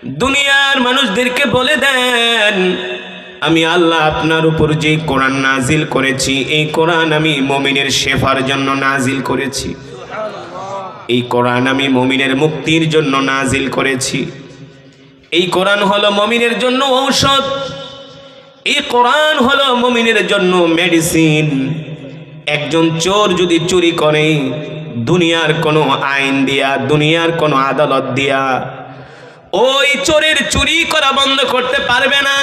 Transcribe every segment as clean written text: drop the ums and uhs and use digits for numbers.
দুনিয়ার মানুষদেরকে বলে দেন, আমি আল্লাহ আপনার উপর যে কোরআন নাজিল করেছি, এই কোরআন আমি মুমিনের শেফার জন্য নাজিল করেছি। এই কোরআন আমি মুমিনের মুক্তির জন্য নাজিল করেছি। এই কোরআন হলো মুমিনের জন্য ঔষধ। এই কোরআন হলো মুমিনের জন্য মেডিসিন। একজন চোর যদি চুরি করে, দুনিয়ার কোনো আইন দিয়া, দুনিয়ার কোনো আদালত দিয়া ওই চোরের চুরি করা বন্ধ করতে পারবে না।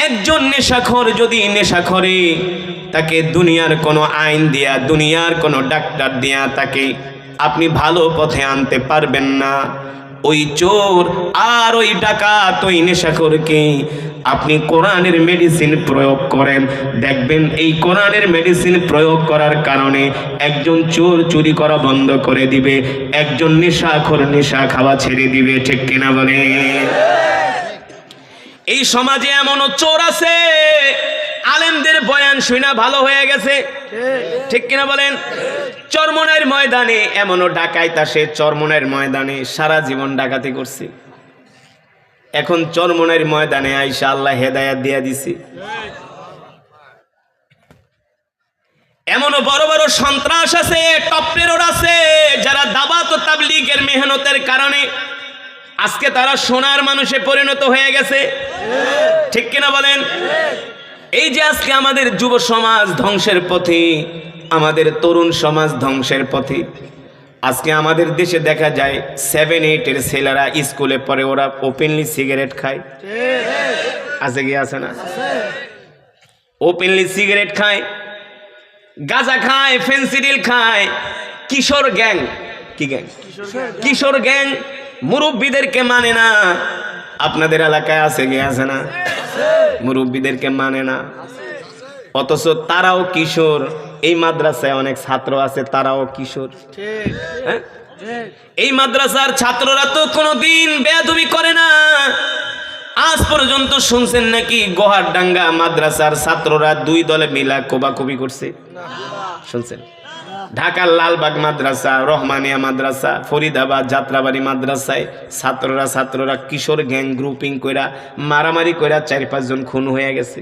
একজন নেশাখোর যদি নেশা করে, তাকে দুনিয়ার কোনো আইন দিয়া, দুনিয়ার কোনো ডাক্তার দিয়া তাকে আপনি ভালো পথে আনতে পারবেন না। ওই চোর আর ওই ডাকাত, ওই নেশাখোরকে আপনি কোরআনের মেডিসিন প্রয়োগ করেন, দেখবেন এই কোরআনের মেডিসিন প্রয়োগ করার কারণে একজন চোর চুরি করা বন্ধ করে দিবে, একজন নেশাখোর নেশা খাওয়া ছেড়ে দিবে। ঠিক কিনা বলে? এই সমাজে এমনও চোর আছে, আলেমদের বয়ান শুনা ভালো হয়ে গেছে। ঠিক কিনা বলেন? চরমনাইয়ের ময়দানে এমনও ডাকাইত আসে, চরমনাইয়ের ময়দানে সারা জীবন ডাকাতি করছে, এখন চরমনাইয়ের ময়দানে আইসা আল্লাহ হেদায়াত দিয়া দিছি। এমনও বড় বড় সন্ত্রাস আছে, টপ টেরর আছে, যারা দাওয়াত ও তাবলীগের মেহনতের কারণে আজকে তারা সোনার মানুষে পরিণত হয়ে গেছে। ঠিক কিনা বলেন? এই যে আজকে আমাদের যুব সমাজ ধ্বংসের পথে, আমাদের তরুণ সমাজ ধ্বংসের পথে। আজকে আমাদের দেশে দেখা যায় 7-8 এর ছেলেরা স্কুলে পড়ে, ওরা ওপেনলি সিগারেট খায়। আছে কি আছে না? ওপেনলি সিগারেট খায়, গাঁজা খায়, ফেন্সিডিল খায়। কিশোর গ্যাং, কি গ্যাং? কিশোর গ্যাং মুরব্বীদেরকে মানে না। আপনাদের এলাকায় আছে কি আছে না? মুরব্বীদেরকে মানে না, অথচ তারাও কিশোর। এই মাদ্রাসায় অনেক ছাত্র আছে, তারাও কিশোর। হ্যাঁ, এই মাদ্রাসার ছাত্ররা তো কোনোদিন বেয়াদবি করে না। আজ পর্যন্ত শুনছেন নাকি গোহারডাঙ্গা মাদ্রাসার ছাত্ররা 2 দলে মিলা কোবাকুবি করছে? শুনছেন? ঢাকার লালবাগ মাদ্রাসা, রহমানিয়া মাদ্রাসা, ফরিদাবাদ, যাত্রাবাড়ি মাদ্রাসায় ছাত্ররা কিশোর গ্যাং গ্রুপিং কইরা মারামারি কইরা 4-5 জন খুন হয়ে গেছে।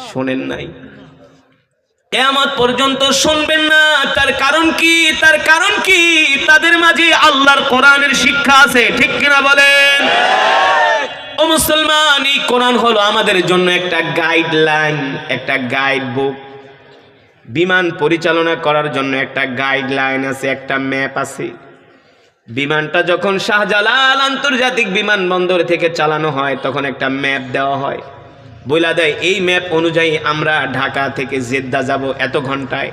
শোনেন নাই? কিয়ামত পর্যন্ত শুনবেন না। তার কারণ কি? তার কারণ কি? তাদের মাঝে আল্লাহর কোরআনের শিক্ষা আছে। ঠিক কিনা বলেন? ও মুসলমান, এই কোরআন হলো আমাদের জন্য একটা গাইডলাইন, একটা গাইড বুক। বিমান পরিচালনা করার জন্য একটা গাইডলাইন আছে, একটা ম্যাপ আছে। বিমানটা যখন শাহজালাল আন্তর্জাতিক বিমানবন্দর থেকে চালানো হয়, তখন একটা ম্যাপ দেওয়া হয়, বইলা দেয় এই ম্যাপ অনুযায়ী আমরা ঢাকা থেকে জেদ্দা যাব এত ঘন্টায়,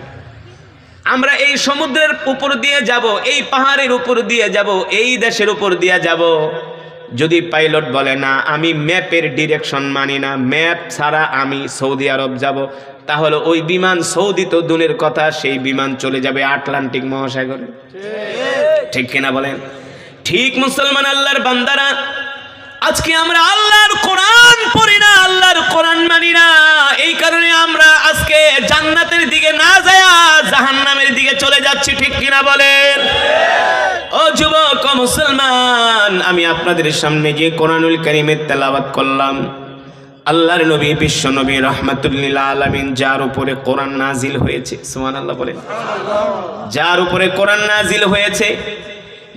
আমরা এই সমুদ্রের উপর দিয়ে যাব, এই পাহাড়ের উপর দিয়ে যাব, এই দেশের উপর দিয়ে যাব। যদি পাইলট বলে না আমি ম্যাপের ডিরেকশন মানি না, ম্যাপ ছাড়া আমি সৌদি আরব যাব, তাহলে ওই বিমান সৌদি তো দূরের কথা, সেই বিমান চলে যাবে আটলান্টিক মহাসাগরে। ঠিক কিনা বলেন? ঠিক মুসলমান আল্লাহর বান্দারা, আজকে আমরা আল্লাহর কোরআন পড়ি না, আল্লাহর কোরআন মানি না। এই কারণে আমরা আজকে জান্নাতের দিকে না যায়া জাহান্নামের দিকে চলে যাচ্ছি। ঠিক কিনা বলেন? ও যুবক, ও মুসলমান, আমি আপনাদের সামনে যে কোরআনুল কারীমের তেলাওয়াত করলাম, আল্লাহর নবী বিশ্ব নবী রাহমাতুল লিল আলামিন, যার উপরে কোরআন নাজিল হয়েছে, সুবহানাল্লাহ বলেন, যার উপরে কোরআন নাজিল হয়েছে,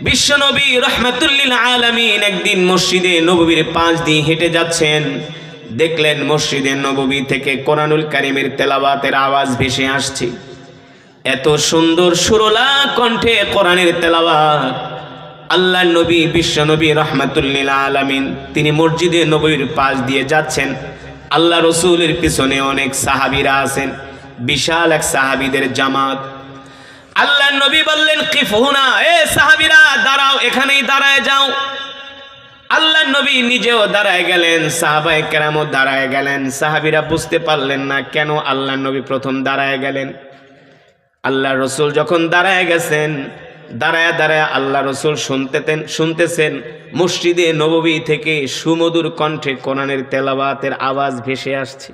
বিশ্ব নবী রাহমাতুল লিল আলামিন একদিন মসজিদে নববীর পাশ দিয়ে হেঁটে যাচ্ছেন, দেখলেন মসজিদে নববী থেকে কোরআনুল কারীমের তেলাওয়াতের আওয়াজ ভেসে আসছে। এত সুন্দর সুরলা কণ্ঠে কোরআনের তেলাওয়াত। আল্লাহর নবী বিশ্ব নবী রাহমাতুল লিল আলামিন তিনি মসজিদে নববীর পাশ দিয়ে যাচ্ছেন। আল্লাহ রাসূলের পিছনে অনেক সাহাবীরা আছেন, বিশাল এক সাহাবীদের জামাত। আল্লাহর নবী বললেন কিফুনা, এ সাহাবীরা দাঁড়াও, এখানেই দাঁড়ায় যাও। আল্লাহর নবী নিজেও দাঁড়ায় গেলেন, সাহাবায়ে কেরামও দাঁড়ায় গেলেন। সাহাবীরা বুঝতে পারলেন না কেন আল্লাহর নবী প্রথম দাঁড়ায় গেলেন। আল্লাহ রসুল যখন দাঁড়ায় গেছেন, দাঁড়ায় দাঁড়ায় আল্লাহ রসুল শুনতেছেন মসজিদে নববী থেকে সুমধুর কণ্ঠে কোরআনের তেলাওয়াতের আওয়াজ ভেসে আসছে।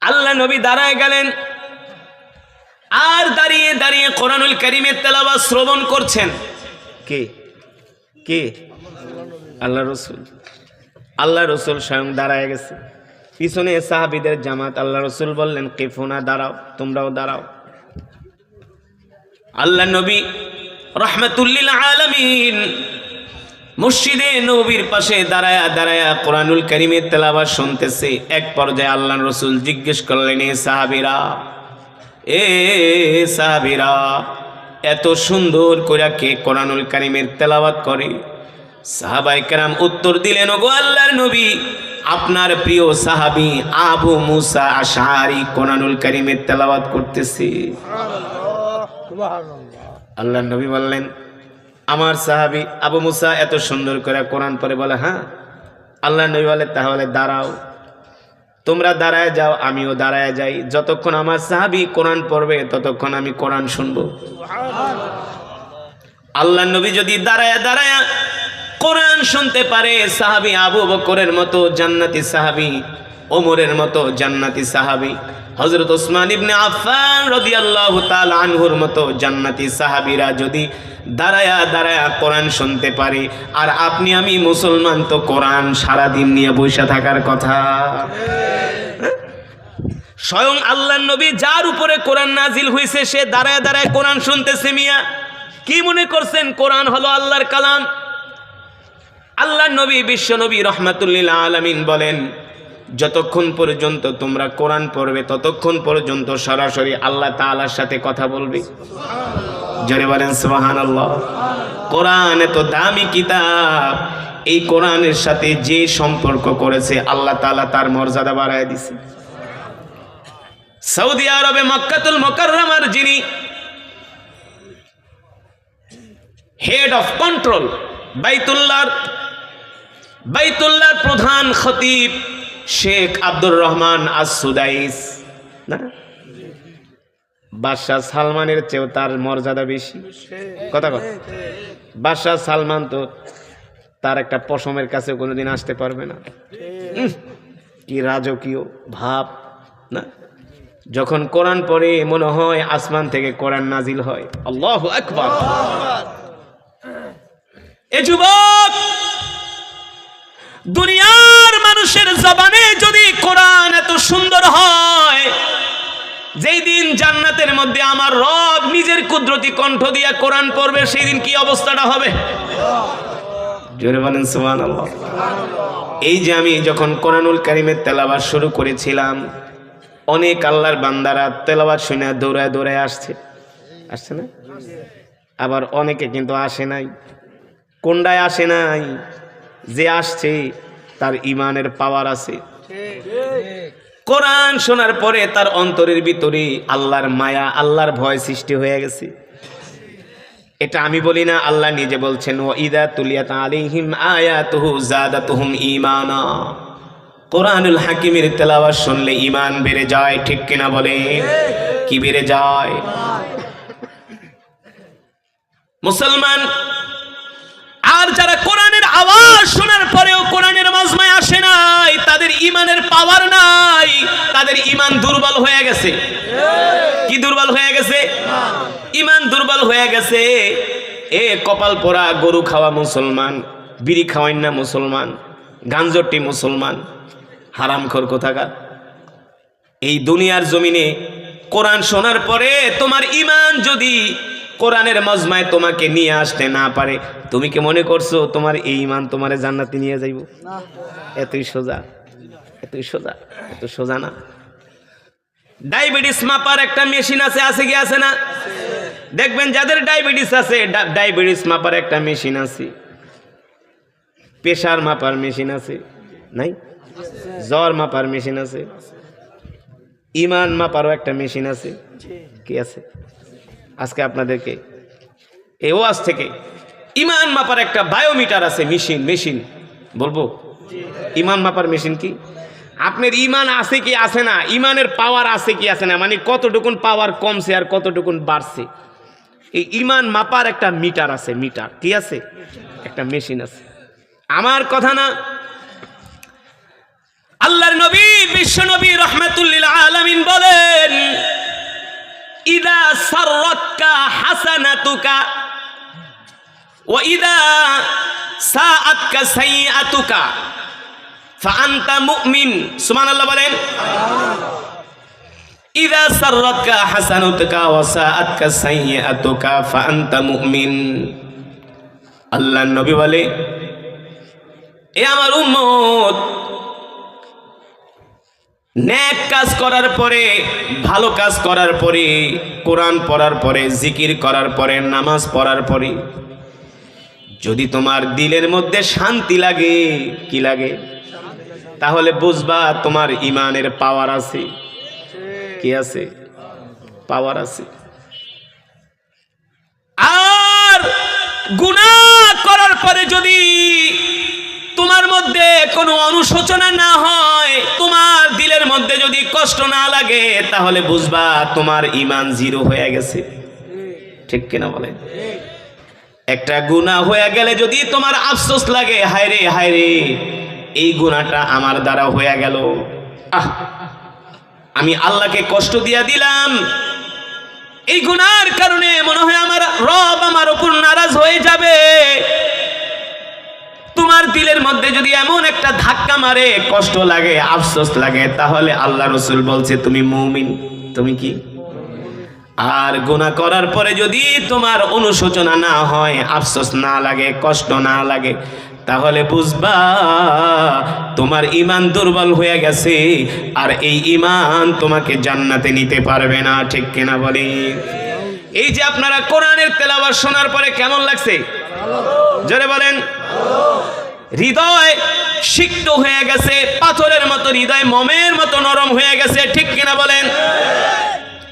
আল্লাহ নবী দাঁড়ায় গেলেন, আর দাঁড়িয়ে দাঁড়িয়ে কোরআনুল কারীমের তেলাওয়াত শ্রবণ করছেন। কে কে? আল্লাহ রসুল স্বয়ং দাঁড়ায় গেছে, পিছনে সাহাবীদের জামাত। আল্লাহ রসুল বললেন কিফুনা, দাঁড়াও, তোমরাও দাঁড়াও। আল্লাহ নবী রাহমাতুল্লিল আলামিন মসজিদে নবীর পাশে দাঁড়ায়া দাঁড়ায়া কোরআনুল কারীমের তেলাওয়াত শুনতেছে। এক পর্যায়ে আল্লাহ রসুল জিজ্ঞেস করলেন, এ সাহাবীরা, এত সুন্দর করে কে কোরআনুল কারীমের তেলাওয়াত করে? সাহাবায়ে কেরাম উত্তর দিলেন, ওগো আল্লাহর নবী, আপনার প্রিয় সাহাবী আবু মুসা আশআরী কোরআনুল কারীমের তেলাওয়াত করতেছে। আল্লাহর নবী বললেন, আমার সাহাবী আবু মুসা এত সুন্দর করে কোরআন পড়ে? বলে হ্যাঁ। আল্লাহর নবী বলে, তাহলে দাঁড়াও, তোমরা দাঁড়ায় যাও, আমিও দাঁড়ায় যাই। যতক্ষণ আমার সাহাবী কোরআন পড়বে ততক্ষণ আমি কোরআন শুনবো। আল্লাহর নবী যদি দাঁড়ায় দাঁড়ায় কোরআন শুনতে পারে, সাহাবী আবু বকরের মতো জান্নাতি সাহাবী, ওমরের মতো জান্নাতি সাহাবী, হযরত ওসমান ইবনে আফফান রাদিয়াল্লাহু তাআলা আনহুর মতো জান্নাতি সাহাবীরা যদি দাঁড়ায়া দাঁড়ায়া কোরআন শুনতে পারে, আর আপনি আমি মুসলমান তো কোরআন সারাদিন নিয়ে বসে থাকার কথা। স্বয়ং আল্লাহর নবী যার উপরে কোরআন নাজিল হয়েছে সে দাঁড়ায় দাঁড়ায় কোরআন শুনতেছে। মিয়া কি মনে করছেন কোরআন হলো আল্লাহর কালাম? আল্লাহর নবী বিশ্ব নবী রাহমাতুল্লিল আলামিন বলেন, যতক্ষণ পর্যন্ত তোমরা কোরআন পড়বে ততক্ষণ পর্যন্ত সরাসরি আল্লাহ তাআলার সাথে কথা বলবে। জোরে বলেন সুবহানাল্লাহ। কোরআন এত দামি কিতাব, এই কোরআনের সাথে যে সম্পর্ক করেছে আল্লাহ তাআলা তার মর্যাদা বাড়ায় দিয়েছে। সৌদি আরবে মক্কাতুল মুকাররমার যিনি হেড অফ কন্ট্রোল, বাইতুল্লাহর প্রধান খতিব শেখ আব্দুর রহমান আস-সুদাইস, না বাদশাহ সালমানের চেয়েও তার মর্যাদা বেশি। কথা কথা, বাদশাহ সালমান তো তার একটা পশমের কাছে কোনোদিন আসতে পারবে না। কি রাজকীয় ভাব না! যখন কোরআন পড়ে মনে হয় আসমান থেকে কোরআন নাজিল হয়। আল্লাহু আকবার। এ যুবক, দুনিয়ার মানুষের জবানে যদি কোরআন এত সুন্দর হয়, যেই দিন জান্নাতের মধ্যে আমার রব নিজের কুদরতি কণ্ঠ দিয়ে কোরআন পড়বে, সেই দিন কি অবস্থাটা হবে? জোরে বলেন সুবহানাল্লাহ। এই যে আমি যখন কোরআনুল কারীমের তেলাওয়াত শুরু করেছিলাম, অনেক আল্লাহর বান্দারা তেলাওয়াত শুনে দৌড়ায় দৌড়ায় আসছে না? আবার অনেকে কিন্তু আসে নাই। কোনটায় আসে নাই? যে আসছে তার ইমানের পাওয়ার আছে। কোরআন শোনার পরে তার অন্তরের ভিতরে আল্লাহর মায়া, আল্লাহর ভয় সৃষ্টি হয়ে গেছে। এটা আমি বলি না, আল্লাহ নিজে বলছেন, ওয়া ইযা তুলিয়াত আলাইহিম আয়াতুহু যাদাতুহুম ঈমানা। কোরআনুল হাকিমের তেলাওয়াত শুনলে ঈমান বেড়ে যায়, ঠিক কিনা বলে? কি বেড়ে যায়? মুসলমান আর যারা কোরআনের আওয়াজ শোনার পরেও কোরআনের মাজমায় আসে নাই, তাদের ঈমানের পাওয়ার নাই, তাদের ঈমান দুর্বল হয়ে গেছে। কি দুর্বল হয়ে গেছে? ঈমান দুর্বল হয়ে গেছে। এ কপাল পোড়া গরু খাওয়া মুসলমান, বিড়ি খাওয়াই না মুসলমান, গাঞ্জটি মুসলমান, হারামখোর কোথাকার। এই দুনিয়ার জমিনে কোরআন শোনার পরে তোমার ঈমান যদি কোরআনের মজমায় তোমাকে নিয়ে আসতে না পারে, তুমি কি মনে করছো তোমার এই ঈমান তোমারে জান্নাতে নিয়ে যাইব? এতই সোজা, এতই সোজা, এত সোজা না। ডায়াবেটিস মাপার একটা মেশিন আছে কি আছে না? দেখবেন যাদের ডায়াবেটিস আছে, ডায়াবেটিস মাপার একটা মেশিন আছে, প্রেসার মাপার মেশিন আছে, নাই? জ্বর মাপার মেশিন আছে, ঈমান মাপারও একটা মেশিন আছে। কি আছে? আজকে আপনাদেরকে এই ওয়াজ থেকে ঈমান মাপার একটা বায়োমিটার আছে, মেশিন বলবো। ঈমান মাপার মেশিন কি? আপনার ঈমান আছে কি আছে না, ঈমানের পাওয়ার আছে কি আছে না, মানে কতটুকুন পাওয়ার কমছে আর কতটুকুন বাড়ছে, এই ঈমান মাপার একটা মিটার আছে। মিটার কি আছে? একটা মেশিন আছে। আমার কথা না, আল্লাহর নবী বিশ্ব নবী রাহমাতুল্লিল আলামিন বলেন, ইদা সাররাতকা হাসানাতুকা ওয়া ইদা সাআতকা সাইয়াতুকা ফাআনতা মুমিন। সুবহানাল্লাহ বলেন। ইযা সাররাতকা হাসানাতুকা ওয়া সাআতকা সাইয়াতুকা ফাআনতা মুমিন। আল্লাহর নবী বলে, এ আমার উম্মত, নেক কাজ করার পরে, ভালো কাজ করার পরে, কোরআন পড়ার পরে, জিকির করার পরে, নামাজ পড়ার পরে যদি তোমার দিলের মধ্যে শান্তি লাগে, কি লাগে, তাহলে বুঝবা তোমার ইমানের পাওয়ার আছে। কি আছে? পাওয়ার আছে। আর গুনাহ করার পরে যদি তোমার মধ্যে কোনো অনুশোচনা না হয়, তোমার দিলের মধ্যে যদি কষ্ট না লাগে, তাহলে বুঝবা তোমার ঈমান জিরো হয়ে গেছে। ঠিক কিনা বলেন? একটা গুনাহ হয়ে গেলে যদি তোমার আফসোস লাগে, হায় রে হায় রে, এই গুনাহটা আমার দ্বারা হয়ে গেল, আমি আল্লাহকে কষ্ট দিয়া দিলাম, এই গুনাহর কারণে মনে হয় আমার রব আমার উপর নারাজ হয়ে যাবে। তোমার দিলের মধ্যে যদি এমন একটা ধাক্কা মারে, কষ্ট লাগে, আফসোস লাগে, তাহলে আল্লাহ রাসূল বলছে তুমি মুমিন। তুমি কি? আর গুনাহ করার পরে যদি তোমার অনুশোচনা না হয়, আফসোস না লাগে, কষ্ট না লাগে, তাহলে বুঝবা তোমার ঈমান দুর্বল হয়ে গেছে, আর এই ঈমান তোমাকে জান্নাতে নিতে পারবে না। ঠিক কিনা বলি? এই যে আপনারা কোরআনের তেলাওয়াত শোনার পরে কেমন লাগছে? জোরে বলেন। হৃদয় সিক্ত হয়ে গেছে, পাথরের মতো হৃদয় মোমের মতো নরম হয়ে গেছে। ঠিক কিনা বলেন?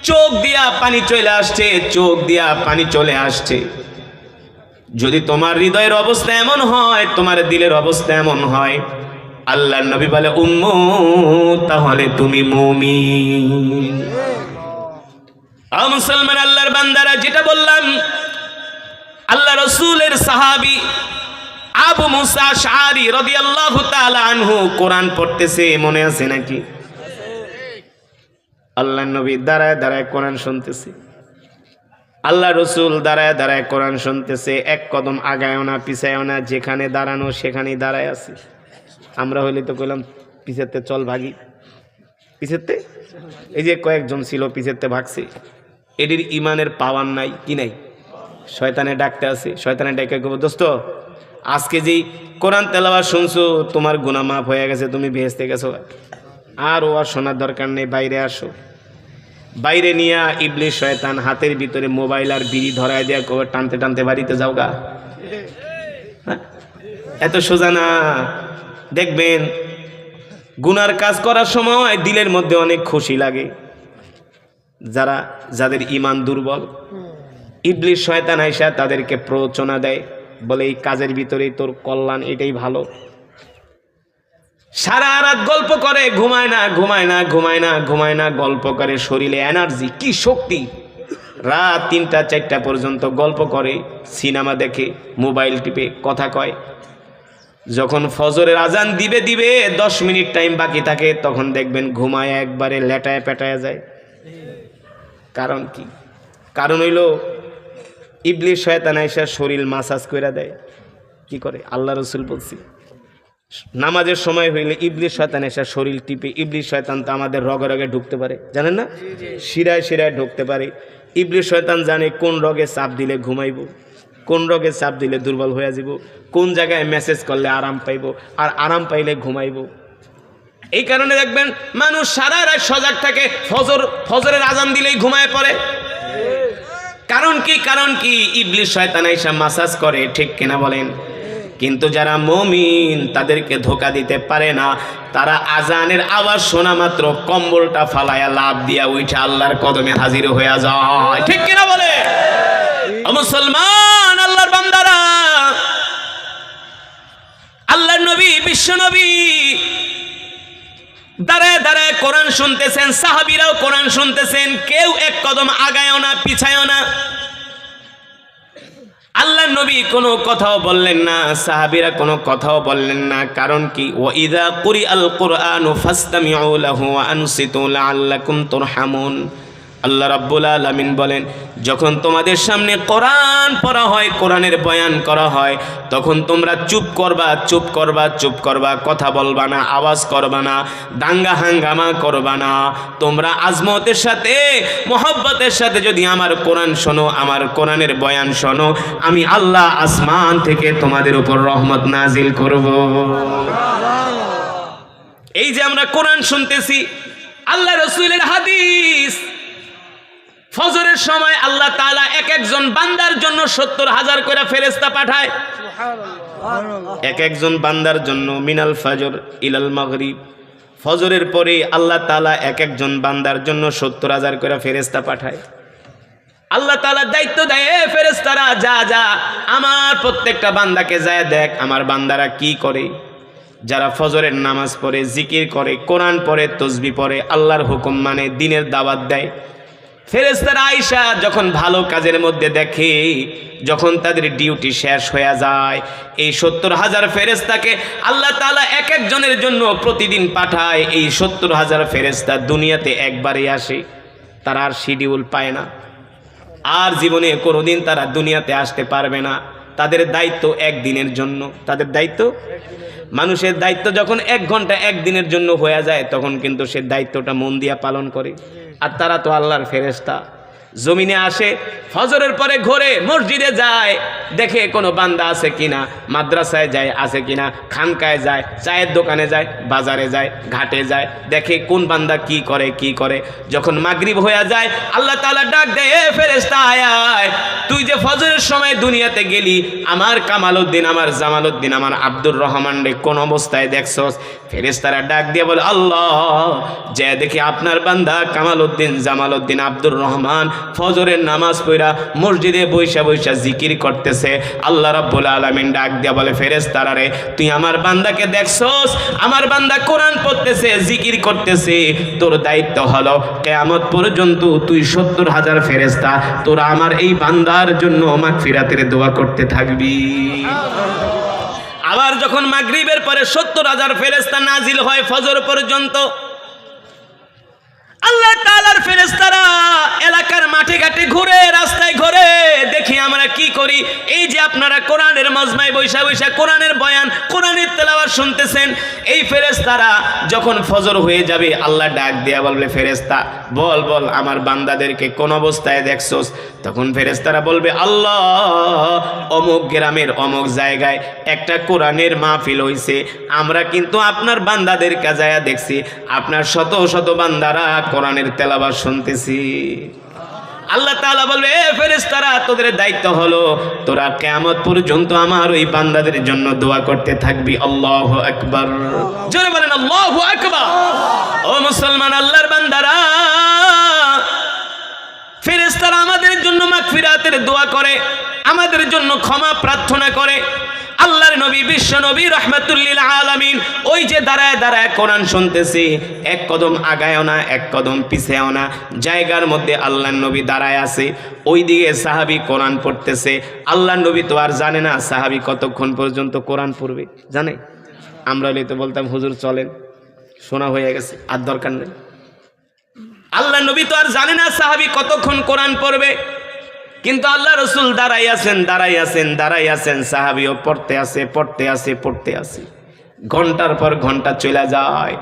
চোখ দিয়া পানি চলে আসছে, চোখ দিয়া পানি চলে আসছে। যদি তোমার হৃদয়ের অবস্থা এমন হয়, তোমার দিলের অবস্থা এমন হয়, আল্লাহর নবী বলে উম্মত, তাহলে তুমি মুমিন। মুসলমান আল্লাহর বান্দারা, যেটা বললাম, আল্লাহ রাসূলের সাহাবী আবু মুসা আশআরী রাদিয়াল্লাহু তাআলা আনহু কোরআন পড়তেছে, মনে আছে নাকি? আল্লাহর নবী দাঁড়ায় দাঁড়ায় কোরআন শুনতেছে, আল্লাহ রসুল দাঁড়ায় দাঁড়ায় কোরআন শুনতেছে, এক কদম আগায়ও না পিছায়ও না, যেখানে দাঁড়ানো সেখানেই দাঁড়ায় আছে। আমরা হইলে তো কইলাম পিছেরতে চল ভাগি, পিছেরতে। এই যে কয়েকজন ছিল পিছেরতে ভাগছে, এটির ইমানের পাওয়ার নাই। কি নাই? শয়তানে ডাকতে আছে, শয়তানে ডাকে কব, দোস্ত আজকে যেই কোরআন তেলাওয়াত শুনছো, তোমার গুনাহ মাফ হয়ে গেছে, তুমি বেহেশতে গেছো, আর ও আর শোনার দরকার নেই, বাইরে আসো। বাইরে নিয়ে ইবলিস শয়তান হাতের ভিতরে মোবাইল আর বিড়ি ধরায় দেয়া কবে টানতে টানতে বাড়িতে যাও গা। এত সোজা না। দেখবেন গুনার কাজ করার সময় দিলের মধ্যে অনেক খুশি লাগে। যাদের ঈমান দুর্বল, ইবলিস শয়তান আইসা তাদেরকে প্ররোচনা দেয়, বলে এই কাজের ভিতরেই তোর কল্যাণ, এটাই ভালো। সারা রাত গল্প করে, ঘুমায় না ঘুমায় না ঘুমায় না ঘুমায় না, গল্প করে, শরীরে এনার্জি, কি শক্তি, রাত 3টা 4টা পর্যন্ত গল্প করে, সিনেমা দেখে, মোবাইল টিপে, কথা কয়। যখন ফজরের আজান দিবে 10 মিনিট টাইম বাকি থাকে, তখন দেখবেন ঘুমায় একবারে লেটায় পেটায় যায়। কারণ কি? কারণ হইল ইবলিস শয়তান আইসা শরীর মাসাজ করে দেয়। কি করে? আল্লাহ রাসূল বলছি, নামাজের সময় হইলে ইবলিস শয়তান এসে শরীর টিপে। ইবলিস শয়তান তো আমাদের রগে রগে ঢুকতে পারে, জানেন না? শিরায় শিরায় ঢুকতে পারে। ইবলিস শয়তান জানে কোন রগে চাপ দিলে ঘুমাইব, কোন রগে চাপ দিলে দুর্বল হয়ে যাব, কোন জায়গায় মেসেজ করলে আরাম পাইব, আর আরাম পাইলে ঘুমাইব। এই কারণে দেখবেন মানুষ সারা রাত সজাগ থাকে, ফজরের আজান দিলেই ঘুমায় পড়ে। কারণ কি? কারণ কি? ইবলিস শয়তান এসে মাসাজ করে। ঠিক কিনা বলেন? কিন্তু যারা মুমিন, তাদেরকে ধোঁকা দিতে পারে না। তারা আজানের আওয়াজ শোনা মাত্র কম্বলটা ফালায়া লাভ দিয়া উঠে আল্লাহর কদমে হাজির হয়ে যায়। ঠিক কিনা বলে? মুসলমান আল্লাহর বান্দারা, আল্লাহর নবী, বিশ্ব নবী দাঁড়ায় দাঁড়ায় কোরআন শুনতেছেন, সাহাবীরাও কোরআন শুনতেছেন, কেউ এক কদম আগায়ও না পিছায়ও না। আল্লাহ নবী কোনো কথাও বললেন না, সাহাবীরা কোনো কথাও বললেন না। কারণ কি? ওয়াইযা কুরিআল কুরআনু ফাসতামিউ লাহু ওয়া আনসিতু লাআল্লাকুম তুরহামুন। আল্লাহ রাব্বুল আলামিন বলেন, যখন তোমাদের সামনে কোরআন পড়া হয়, কোরআনের বয়ান করা হয়, তখন তোমরা চুপ করবা, চুপ করবা, চুপ করবা, কথা বলবা না, আওয়াজ করবা না, দাঙ্গা হাঙ্গামা করবা না। তোমরা আজমতের সাথে, মোহব্বতের সাথে যদি আমার কোরআন শোনো, আমার কোরআনের বয়ান শোনো, আমি আল্লাহ আসমান থেকে তোমাদের উপর রহমত নাজিল করব। এই যে আমরা কোরআন শুনতেছি, আল্লাহ রাসূলের হাদিস, ফজরের সময় আল্লাহ তাআলা এক একজন বান্দার জন্য ৭০,০০০ করে ফেরেশতা পাঠায়। এক একজন বান্দার জন্য মিনাল ফজর ইলাল মাগরিব, ফজরের পরে আল্লাহ তাআলা এক একজন বান্দার জন্য ৭০,০০০ করে ফেরেশতা পাঠায়। আল্লাহ তাআলা দায়িত্ব দেয়, ফেরেশতারা যা যা আমার প্রত্যেকটা বান্দাকে যায় দেখ আমার বান্দারা কি করে। যারা ফজরের নামাজ পড়ে, জিকির করে, কোরআন পড়ে, তসবিহ পড়ে, আল্লাহর হুকুম মানে, দ্বীনের দাওয়াত দেয়। ফেরেশতারা আয়েশা যখন ভালো কাজের মধ্যে দেখে, যখন তাদের ডিউটি শেষ হয়ে যায়, এই ৭০,০০০ ফেরেশতাকে আল্লাহ তাআলা এক একজনের জন্য প্রতিদিন পাঠায়। এই ৭০,০০০ ফেরেশতা দুনিয়াতে একবারই আসে, তারা আর শিডিউল পায় না, আর জীবনে কোনোদিন তারা দুনিয়াতে আসতে পারবে না। তাদের দায়িত্ব একদিনের জন্য। তাদের দায়িত্ব, মানুষের দায়িত্ব যখন ১ ঘন্টা একদিনের জন্য হয়ে যায়, তখন কিন্তু সে দায়িত্বটা মন দিয়া পালন করে। আর তারা তো আল্লাহর ফেরেশতা, জমিনে আসে, ফজরের পরে ঘোরে, মসজিদে যায়, দেখে কোনো বান্দা আছে কিনা, মাদ্রাসায় যায় আছে কিনা, খানকায় যায়, চায়ের দোকানে যায়, বাজারে যায়, ঘাটে যায়, দেখে কোন বান্দা কি করে কি করে। যখন মাগরিব হয়ে যায়, আল্লাহ তাআলা ডাক দেয়, এ ফেরেশতা আয় আয়, তুই যে ফজরের সময় দুনিয়াতে গেলি, আমার কামালউদ্দিন, আমার জামালউদ্দিন, আমার আব্দুর রহমান রে কোন অবস্থায় দেখছস? ফেরেশতারা ডাক দিয়ে বলে, আল্লাহ, যে দেখি আপনার বান্দা কামালউদ্দিন, জামালউদ্দিন, আব্দুর রহমান ফজরের নামাজ পড়া মসজিদে বৈশা বৈশা জিকির করতেছে। আল্লাহ রাব্বুল আলামিন ডাক দিয়া বলে, ফেরেশতারা রে, তুই আমার বান্দাকে দেখছস? আমার বান্দা কোরআন পড়তেছে, জিকির করতেছে। তোর দায়িত্ব হলো কিয়ামত পর্যন্ত তুই ৭০,০০০ ফেরেশতা তোরা আমার এই বান্দার জন্য মাগফিরাতের দোয়া করতে থাকবি। আবার যখন মাগরিবের পরে ৭০,০০০ ফেরেশতা নাজিল হয় ফজর পর্যন্ত, আল্লাহ তাআলার ফেরেশতারা এলাকার মাঠে ঘাটে ঘুরে, রাস্তায় ঘুরে, দেখি আমরা কি করি। এই যে আপনারা কোরআনের মজমায় বৈশা বৈশা কোরআনের বয়ান, কোরআনের তেলাওয়াত শুনতেছেন, এই ফেরেশতারা যখন ফজর হয়ে যাবে, আল্লাহ ডাক দিয়া বলবে, ফেরেশতা বল বল আমার বান্দাদেরকে কোন অবস্থায় দেখছস? তখন ফেরেশতারা বলবে, আল্লাহ, অমুক গ্রামের অমুক জায়গায় একটা কোরআনের মাহফিল হইছে, আমরা কিন্তু আপনার বান্দাদের কাজায়া দেখছি, আপনার শত শত বান্দারা কোরআনের তেলাওয়াত শুনতেছি। আল্লাহ তাআলা বলবে, এ ফেরেশতারা, তোদের দায়িত্ব হলো তোরা কিয়ামত পর্যন্ত আমার ওই বান্দাদের জন্য দোয়া করতে থাকবি। আল্লাহু আকবার, জোরে বলেন আল্লাহু আকবার। ও মুসলমান, আল্লাহর বান্দারা, ফেরেশতারা আমাদের জন্য মাগফিরাতের দোয়া করে, আমাদের জন্য ক্ষমা প্রার্থনা করে। আল্লাহর নবী, বিশ্ব নবী রাহমাতুল লিল আলামিন, ওই যে দাঁড়ায় দাঁড়ায় কোরআন শুনতেছে, এক কদম আগায়ও না, এক কদম পিছেও না, জায়গার মধ্যে আল্লাহর নবী দাঁড়ায় আছে। ওইদিকে সাহাবী কোরআন পড়তেছে। আল্লাহর নবী তো আর জানে না সাহাবী কতক্ষণ পর্যন্ত কোরআন পড়বে, জানে? আমরা হলে তো বলতাম, হুজুর চলেন, শোনা হয়ে গেছে, আর দরকার নেই। আল্লাহর নবী তো আর জানে না সাহাবী কতক্ষণ কোরআন পড়বে, কিন্তু আল্লাহ রাসূল দাঁড়াই আছেন, দাঁড়াই আছেন, দাঁড়াই আছেন, সাহাবীও পড়তে আছে, পড়তে আছে, পড়তে আছে। ঘন্টার পর ঘন্টা চলে যায়,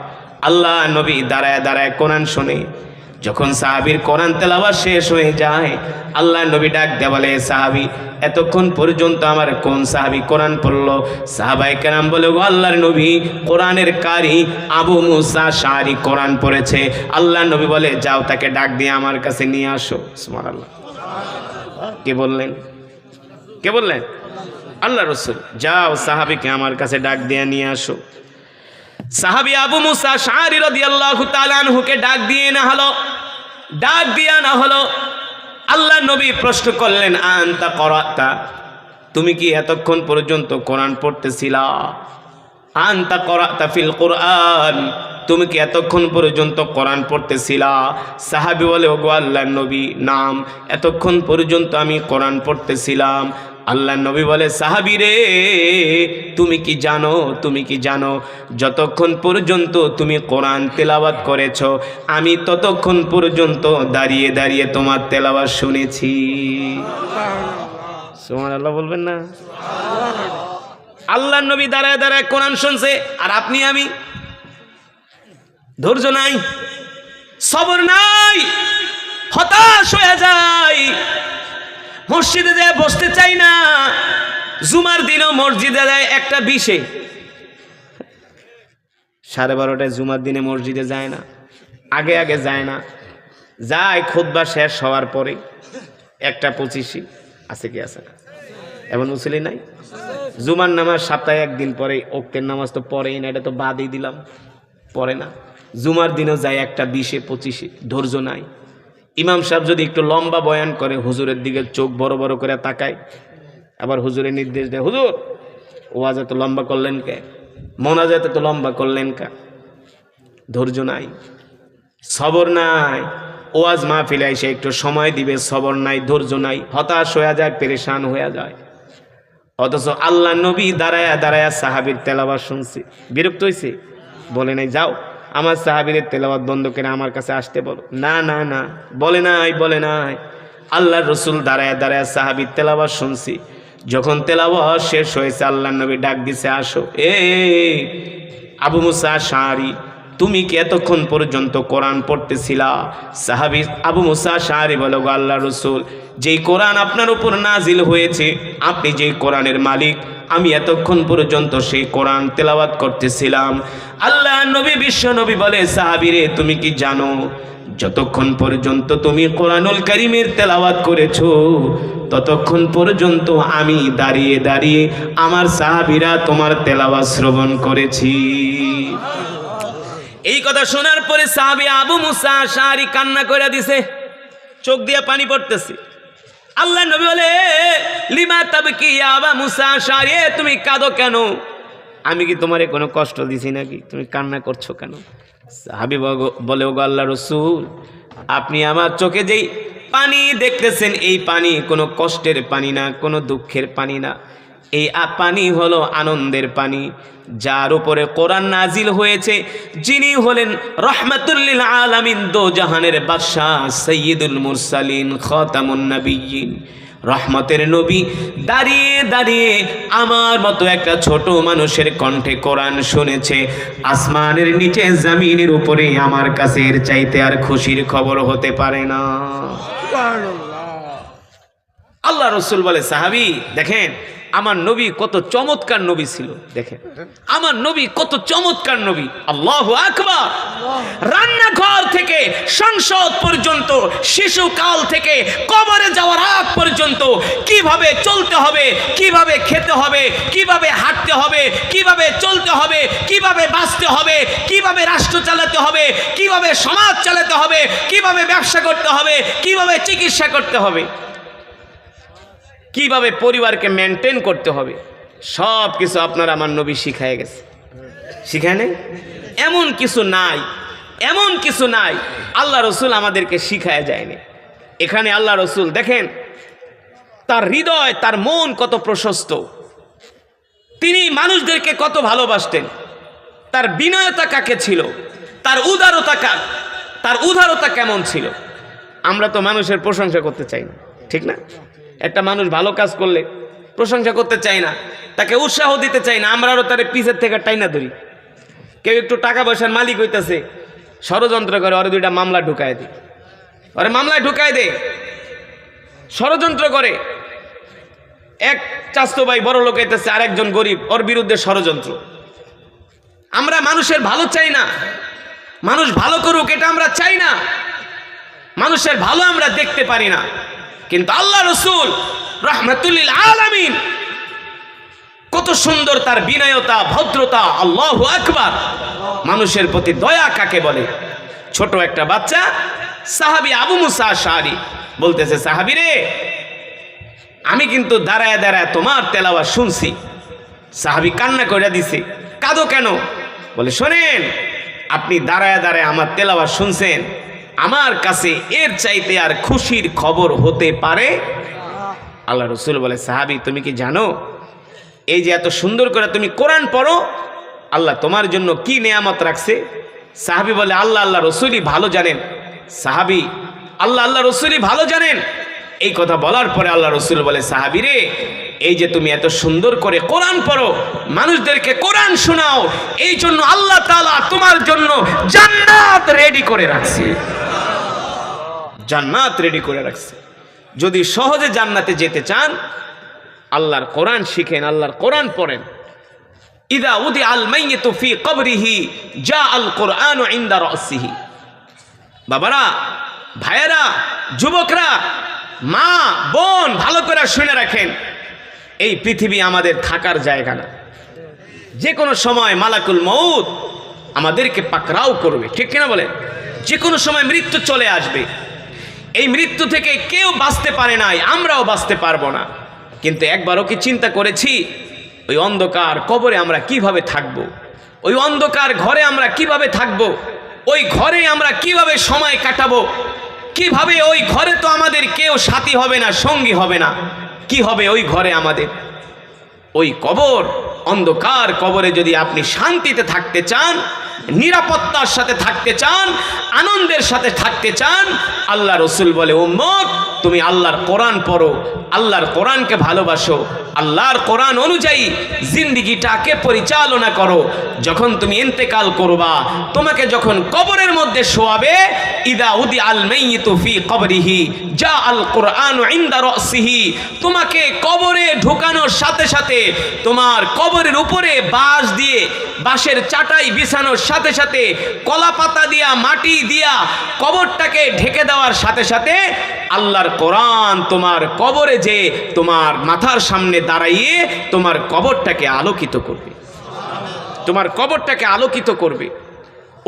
আল্লাহ নবী দাঁড়ায় দাঁড়ায় কোরআন শোনে। যখন সাহাবীর কোরআন তেলাওয়াত শেষ হয়ে যায়, আল্লাহ নবী ডাক দিয়ে বলে, সাহাবী, এতক্ষণ পর্যন্ত আমার কোন সাহাবী কোরআন পড়লো? সাহাবায়ে কেরাম বলে, ও আল্লাহর নবী, কোরআনের কারি আবু মুসা আশআরী কোরআন পড়েছে। আল্লাহ নবী বলে, যাও তাকে ডাক দিয়ে আমার কাছে নিয়ে আসো। সুবহানাল্লাহ। কে বললেন? কে বললেন? আল্লাহ রাসূল। যাও সাহাবীকে আমার কাছে ডাক দিয়ে নিয়ে আসো। সাহাবী আবু মুসা আশআরী রাদিয়াল্লাহু তাআলা আনহুকে ডাক দিয়ে না হলো, ডাক দিয়ে না হলো। আল্লাহ নবী প্রশ্ন করলেন, আনতা করাতা, তুমি কি এতক্ষণ পর্যন্ত কোরআন পড়তেছিলা? আনতা করাতা ফিল কোরআন, তুমি কি এতক্ষণ পর্যন্ত কোরআন পড়তেছিলা? সাহাবী বলে, ওগো আল্লাহর নবী, নাম, এতক্ষণ পর্যন্ত আমি কোরআন পড়তেছিলাম। আল্লাহ নবী বলে, সাহাবী রে, তুমি কি জানো যতক্ষণ পর্যন্ত তুমি কোরআন তেলাওয়াত করেছো, আমি ততক্ষণ পর্যন্ত দাঁড়িয়ে দাঁড়িয়ে তোমার তেলাওয়াত শুনেছি। সুবহানাল্লাহ বলবেন না? আল্লাহ নবী দাঁড়ায় দাঁড়ায় কোরআন শুনছে, আর আপনি আমি ধৈর্য নাই, সবর নাই, হতাশ হয়ে যায়, মসজিদে যায় বসতে চাই না। জুমার দিনও মসজিদে যায় 1:20, 12:30 জুমার দিনে মসজিদে যায় না, আগে আগে যায় না, যায় খুতবা শেষ হওয়ার পরে 1:25 আছে কি আছে না, এমন মুসলি নাই। জুমার নামাজ সপ্তাহে 1 দিন পরে, ওক্তের নামাজ তো পড়েই না, এটা তো বাদই দিলাম, পড়ে না। জুমার দিনও যায় 1:20-25, ধৈর্য নাই। ইমাম সাহেব যদি একটু লম্বা বয়ান করে, হুজুরের দিকে চোখ বড় বড় করে তাকায়, আবার হুজুরের নির্দেশ দেয়, হুজুর ওয়াজ এত লম্বা করলেন কে, মোনাজাত এত লম্বা করলেন কে? ধৈর্য নাই, সবর নাই। ওয়াজ মাহফিলে এসে একটু সময় দিবে, সবর নাই, ধৈর্য নাই, হতাশ হয়ে যায়, পেরেশান হয়ে যায়। অথচ আল্লাহ নবী দাঁড়ায়া দাঁড়ায়া সাহাবীর তেলাওয়াত শুনছে, বিরক্ত হয়েছে, বলে নাই যাও আমার সাহাবীদের তেলাওয়াত বন্ধ করে আমার কাছে আসতে বলো। না না না, বলে নাই। আল্লাহর রাসূল দাঁড়ায়া দাঁড়ায়া সাহাবীর তেলাওয়াত শুনছি। যখন তেলাওয়াত শেষ হয়েছে, আল্লাহ নবী ডাক দিছে, আসো। আবু মুসা আশআরী, তুমি কি এতক্ষণ পর্যন্ত কোরআন পড়তেছিলা? সাহাবী আবু মুসা আশআরী বলে, গো আল্লাহর রাসূল, যেই কোরআন আপনার উপর নাজিল হয়েছে, আপনি যেই কোরআনের মালিক, আমি এতক্ষণ পর্যন্ত সেই কোরআন তেলাওয়াত করতেছিলাম। আল্লাহ নবী বিশ্ব নবী বলে, সাহাবী রে, তুমি কি জানো যতক্ষণ পর্যন্ত তুমি কোরআনুল কারীমের তেলাওয়াত করেছো, ততক্ষণ পর্যন্ত আমি দাঁড়িয়ে দাঁড়িয়ে আমার সাহাবীরা তোমার তেলাওয়াত শ্রবণ করেছি। এই কথা শোনার পরে সাহাবী আবু মুসা আশআরী কান্না করে দিছে, চোখ দিয়ে পানি পড়তেছে। আল্লাহ নবী বলে, লিমা তাবকি ইয়া আবা মুসা আশআরী, তুমি কাঁদো কেন? আমি কি তোমারে কোনো কষ্ট দিছি নাকি? তুমি কান্না করছো কেন? সাহাবী বলে, ওগো আল্লাহর রাসূল, আপনি আমার চোখে যেই পানি দেখতেছেন, এই পানি কোনো কষ্টের পানি না, কোনো দুঃখের পানি না, এই পানি হলো আনন্দের পানি। যার উপরে কোরআন নাজিল হয়েছে, যিনি হলেন রাহমাতুল লিল আলামিন, দো জাহানের বাদশাহ, সাইয়্যিদুল মুরসালিন, খাতামুন নবিয়্যিন, রহমতের নবী দাঁড়িয়ে দাঁড়িয়ে আমার মতো একটা ছোট মানুষের কণ্ঠে কোরআন শুনেছে। আসমানের নিচে জমিনের উপরে আমার কাছে এর চাইতে আর খুশির খবর হতে পারে না। আল্লাহ রাসূল বলে, সাহাবী দেখেন আমার নবী কত চমৎকার নবী ছিল, দেখেন আমার নবী কত চমৎকার নবী। আল্লাহু আকবার। রান্নাঘর থেকে সংসদ পর্যন্ত, শিশুকাল থেকে কবরে যাওয়ার আগ পর্যন্ত কিভাবে চলতে হবে, কিভাবে খেতে হবে, কিভাবে হাঁটতে হবে, কিভাবে চলতে হবে, কিভাবে বাঁচতে হবে, কিভাবে রাষ্ট্র চালাতে হবে, কিভাবে সমাজ চালাতে হবে, কিভাবে ব্যবসা করতে হবে, কিভাবে চিকিৎসা করতে হবে, কিভাবে পরিবারকে মেনটেন করতে হবে, সব কিছু আপনার আমার নবী শিখায় গেছে। শিখায় নাই? এমন কিছু নাই আল্লাহ রসুল আমাদেরকে শিখায় যায়নি। এখানে আল্লাহ রসুল দেখেন তার হৃদয়, তার মন কত প্রশস্ত, তিনি মানুষদেরকে কত ভালোবাসতেন, তার বিনয়তা কাকে ছিল, তার উদারতা কেমন ছিল। আমরা তো মানুষের প্রশংসা করতে চাই না, ঠিক না? একটা মানুষ ভালো কাজ করলে প্রশংসা করতে চাই না, তাকে উৎসাহ দিতে চাই না, আমরা আরও তার পিছের থেকে টাইনা ধরি। কেউ একটু টাকা পয়সার মালিক হইতেছে, ষড়যন্ত্র করে ওরে 2টা মামলা ঢুকায় দেয়, ওরে মামলায় ঢুকায় দেয়, ষড়যন্ত্র করে। এক চাস্তো ভাই বড় লোক হইতেছে, আরেকজন গরিব, ওর বিরুদ্ধে ষড়যন্ত্র। আমরা মানুষের ভালো চাই না, মানুষ ভালো করুক এটা আমরা চাই না, মানুষের ভালো আমরা দেখতে পারি না। কিন্তু আল্লাহ রসুল রাহমাতুল লিল আলামিন কত সুন্দর তার বিনয়তা, ভদ্রতা। আল্লাহু আকবার। মানুষের প্রতি দয়া কাকে বলে? ছোট একটা বাচ্চা সাহাবী আবু মুসা আশআরী বলতেছে, সাহাবী রে, আমি কিন্তু দাঁড়ায় দাঁড়ায় তোমার তেলাওয়াত শুনছি। সাহাবী কান্না করে দিছে। কাঁদো কেন? বলে, শোনেন, আপনি দাঁড়ায় দাঁড়ায় আমার তেলাওয়াত শুনছেন, আমার কাছে এর চাইতে আর খুশির খবর হতে পারে। আল্লাহ রসুল বলে, সাহাবী তুমি কি জানো এই যে এত সুন্দর করে তুমি কোরআন পড়ো, আল্লাহ তোমার জন্য কি নেয়ামত রাখছে? সাহাবী বলে, আল্লাহ রসুলই ভালো জানেন। সাহাবী, আল্লাহ রসুলই ভালো জানেন। এই কথা বলার পরে আল্লাহ রসুল বলে, সাহাবী রে, এই যে তুমি এত সুন্দর করে কোরআন পড়ো, মানুষদেরকে কোরআন শোনাও, এই জন্য আল্লাহ তাআলা তোমার জন্য জান্নাত রেডি করে রাখছে। জান্নাত রেডি করে রাখছে। যদি সহজে জান্নাতে যেতে চান, আল্লাহর কোরআন শিখেন, আল্লাহর কোরআন পড়েন। ইদা উদি আল মাইয়িতু ফি কবরিহি জা আল কোরআন ইনদা রাসিহি। বাবারা, ভাইয়েরা, যুবকরা, মা বোন, ভালো করে শুনে রাখেন, এই পৃথিবী আমাদের থাকার জায়গা না। যে কোনো সময় মালাকুল মউত আমাদেরকে পাকড়াও করবে, ঠিক কিনা বলেন? যে কোনো সময় মৃত্যু চলে আসবে। এই মৃত্যু থেকে কেউ বাঁচতে পারে নাই, আমরাও বাঁচতে পারবো না। কিন্তু একবারও কি চিন্তা করেছি ওই অন্ধকার কবরে আমরা কিভাবে থাকব? ওই অন্ধকার ঘরে আমরা কিভাবে থাকব? ওই ঘরে আমরা কিভাবে সময় কাটাবো? কিভাবে? ওই ঘরে তো আমাদের কেউ সাথী হবে না, সঙ্গী হবে না। কি হবে ওই ঘরে আমাদের? ওই কবর, অন্ধকার কবরে যদি আপনি শান্তিতে থাকতে চান, নিরাপত্তার সাথে থাকতে চান, আনন্দের সাথে থাকতে চান, আল্লাহ রসুল বলে, উম্মত তুমি আল্লাহর কোরআন পড়ো, আল্লাহর কোরআনকে ভালোবাসো, আল্লাহর কোরআন অনুযায়ী জিন্দিগিটাকে পরিচালনা করো। যখন তুমি ইন্তেকাল করবা, তোমাকে যখন কবরের মধ্যে শোয়াবে, ইদা উদি আল মাইয়িতু ফি কবরিহি জা আল কোরআন ইনদা রাসিহি, তোমাকে কবরে ঢোকানোর সাথে সাথে তোমার কবরের উপরে বাঁশ দিয়ে, বাঁশের চাটাই বিছানোর সাথে সাথে, কলা পাতা দিয়া, মাটি দিয়া কবরটাকে ঢেকে দেওয়ার সাথে সাথে আল্লাহর কোরআন তোমার কবরে যে তোমার মাথার সামনে দাঁড়াইয়ে তোমার কবরটাকে আলোকিত করবে, তোমার কবরটাকে আলোকিত করবে।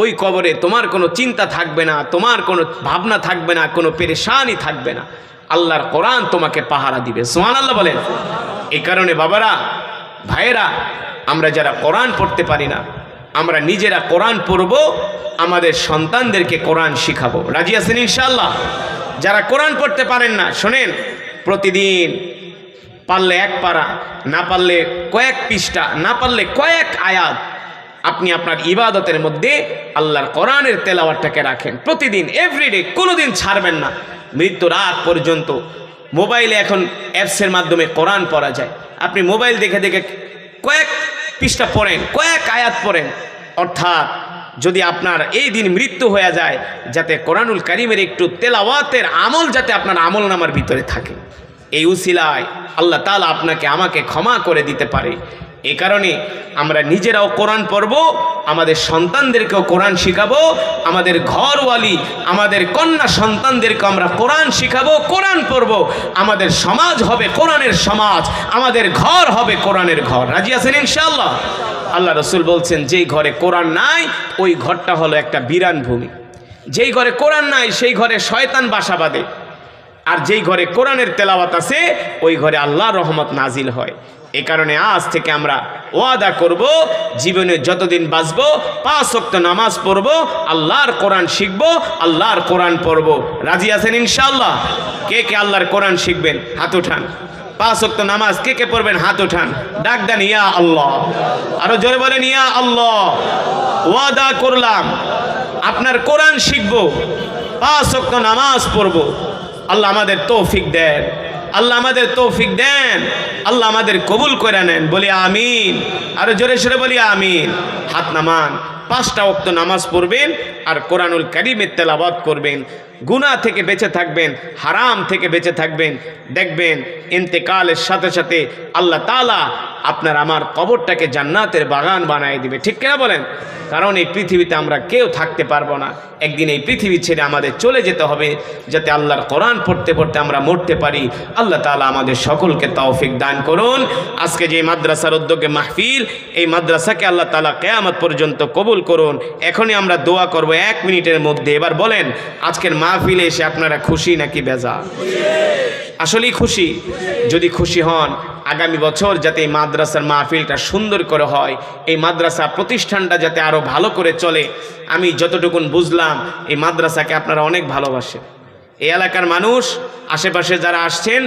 ওই কবরে তোমার কোনো চিন্তা থাকবে না, তোমার কোনো ভাবনা থাকবে না, কোনো পেরেশানি থাকবে না। আল্লাহর কোরআন তোমাকে পাহারা দিবে। সুবহানাল্লাহ বলেন। এই কারণে বাবারা, ভাইয়েরা, আমরা যারা কোরআন পড়তে পারি না, আমরা নিজেরা কোরআন পড়ব, আমাদের সন্তানদেরকে কোরআন শিখাবো। রাজি আছেন ইনশাআল্লাহ? যারা কোরআন পড়তে পারেন না, শোনেন, প্রতিদিন পারলে এক পারা, না পারলে কয়েক পৃষ্ঠা, না পারলে কয়েক আয়াত আপনি আপনার ইবাদতের মধ্যে আল্লাহর কোরআনের তেলাওয়াতটাকে রাখেন প্রতিদিন, এভরিডে, কোনোদিন ছাড়বেন না। মৃত্যুর রাত পর্যন্ত মোবাইলে এখন অ্যাপসের মাধ্যমে কোরআন পড়া যায়। আপনি মোবাইল দেখে দেখে কয়েক পৃষ্ঠা পড়েন, কয়েক আয়াত পড়েন। অর্থাৎ যদি আপনার এই দিন মৃত্যু হয়ে যায়, যাতে কোরআনুল কারীমের একটু তেলাওয়াতের আমল যাতে আপনার আমল নামার ভিতরে থাকে, এই উসিলায় আল্লাহ তাআলা আপনাকে আমাকে ক্ষমা করে দিতে পারে। এই কারণে আমরা নিজেরাও কোরআন পড়ব, আমাদের সন্তানদেরকেও কোরআন শিখাবো, আমাদের ঘরওয়ালি, আমাদের কন্যা সন্তানদেরকে আমরা কোরআন শিখাবো, কোরআন পড়ব। আমাদের সমাজ হবে কোরআনের সমাজ, আমাদের ঘর হবে কোরআনের ঘর। রাজি আছেন ইনশাআল্লাহ? আল্লাহ রসুল বলছেন, যেই ঘরে কোরআন নাই ওই ঘরটা হলো একটা বিরান ভূমি। যেই ঘরে কোরআন নাই সেই ঘরে শয়তান বাসা বাঁধে, আর যেই ঘরে কোরআনের তেলাওয়াত আছে ওই ঘরে আল্লাহর রহমত নাজিল হয়। এই কারণে আজ থেকে আমরা ওয়াদা করব, জীবনে যতদিন বাঁচব 5 ওয়াক্ত নামাজ পড়ব, আল্লাহর কোরআন শিখব, আল্লাহর কোরআন পড়ব। রাজি আছেন ইনশাআল্লাহ? কে কে আল্লাহর কোরআন শিখবেন হাত উঠান। 5 ওয়াক্ত নামাজ কে কে পড়বেন হাত উঠান। ডাক দেন, ইয়া আল্লাহ। আরো জোরে বলেন, ইয়া আল্লাহ। ওয়াদা করলাম আপনার কোরআন শিখব, 5 ওয়াক্ত নামাজ পড়ব। আল্লাহ আমাদের তৌফিক দেন, আল্লাহ আমাদের তৌফিক দেন, আল্লাহ আমাদের কবুল করে নেন। বলি আমিন। আরো জোরে সরে বলি আমিন। হাত নামান। 5টা ওয়াক্ত নামাজ পড়বেন আর কোরআনুল কারীমের তেলাওয়াত করবেন। গুনাহ থেকে বেঁচে থাকবেন, হারাম থেকে বেঁচে থাকবেন। দেখবেন ইন্তেকালের সাথে সাথে আল্লাহ তাআলা আপনার আমার কবরটাকে জান্নাতের বাগান বানিয়ে দিবে। ঠিক কিনা বলেন? কারণ এই পৃথিবীতে আমরা কেউ থাকতে পারবো না, একদিন এই পৃথিবী ছেড়ে আমাদের চলে যেতে হবে, যাতে আল্লাহর কোরআন পড়তে পড়তে আমরা মরতে পারি। আল্লাহ তাআলা আমাদের সকলকে তৌফিক দান করুন। আজকে যে মাদ্রাসার উদ্যোগে মাহফিল, এই মাদ্রাসাকে আল্লাহ তাআলা কিয়ামত পর্যন্ত কবুল করুন। এখনই আমরা দোয়া করব 1 মিনিটের মধ্যে। এবার বলেন, আজকের মাহফিলে এসে আপনারা খুশি নাকি বেজার? আসলেই খুশি? যদি খুশি হন, আগামী বছর যাতে এই মাদ্রাসার মাহফিলটা সুন্দর করে হয়, এই মাদ্রাসা প্রতিষ্ঠানটা যাতে আরও ভালো করে চলে। আমি যতটুকুন বুঝলাম এই মাদ্রাসাকে আপনারা অনেক ভালোবাসেন। এই এলাকার মানুষ, আশেপাশে যারা আসছেন,